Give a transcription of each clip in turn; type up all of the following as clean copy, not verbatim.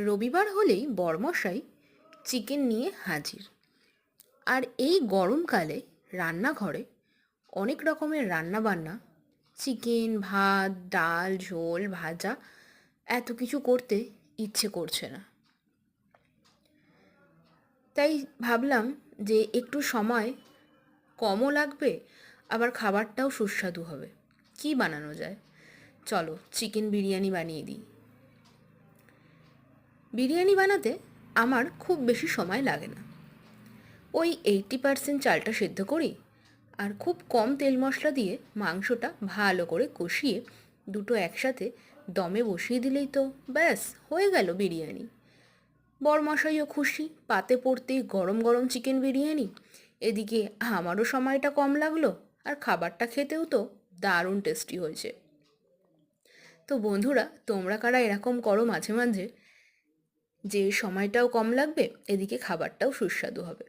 রবিবার হলেই বরমশাই চিকেন নিয়ে হাজির। আর এই গরমকালে রান্নাঘরে অনেক রকমের রান্নাবান্না, চিকেন, ভাত, ডাল, ঝোল, ভাজা, এত কিছু করতে ইচ্ছে করছে না। তাই ভাবলাম যে একটু সময় কমও লাগবে, আবার খাবারটাও সুস্বাদু হবে। কি বানানো যায়? চলো চিকেন বিরিয়ানি বানিয়ে দিই। বিরিয়ানি বানাতে আমার খুব বেশি সময় লাগে না। ওই 80% চালটা সেদ্ধ করি, আর খুব কম তেল মশলা দিয়ে মাংসটা ভালো করে কষিয়ে দুটো একসাথে দমে বসিয়ে দিলেই তো ব্যাস হয়ে গেল বিরিয়ানি। বরমশাইও খুশি, পাতে পড়তেই গরম গরম চিকেন বিরিয়ানি। এদিকে আমারও সময়টা কম লাগলো, আর খাবারটা খেতেও তো দারুণ টেস্টি হয়েছে। তো বন্ধুরা, তোমরা কারা এরকম করো মাঝে মাঝে, যে সময়টাও কম লাগবে, এদিকে খাবারটাও সুস্বাদু হবে?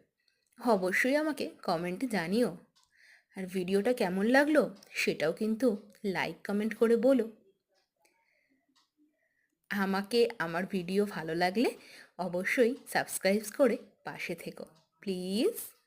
অবশ্যই আমাকে কমেন্টে জানিও। আর ভিডিওটা কেমন লাগলো সেটাও কিন্তু লাইক কমেন্ট করে বলো। আমাকে আমার ভিডিও ভালো লাগলে অবশ্যই সাবস্ক্রাইব করে পাশে থেকো প্লিজ।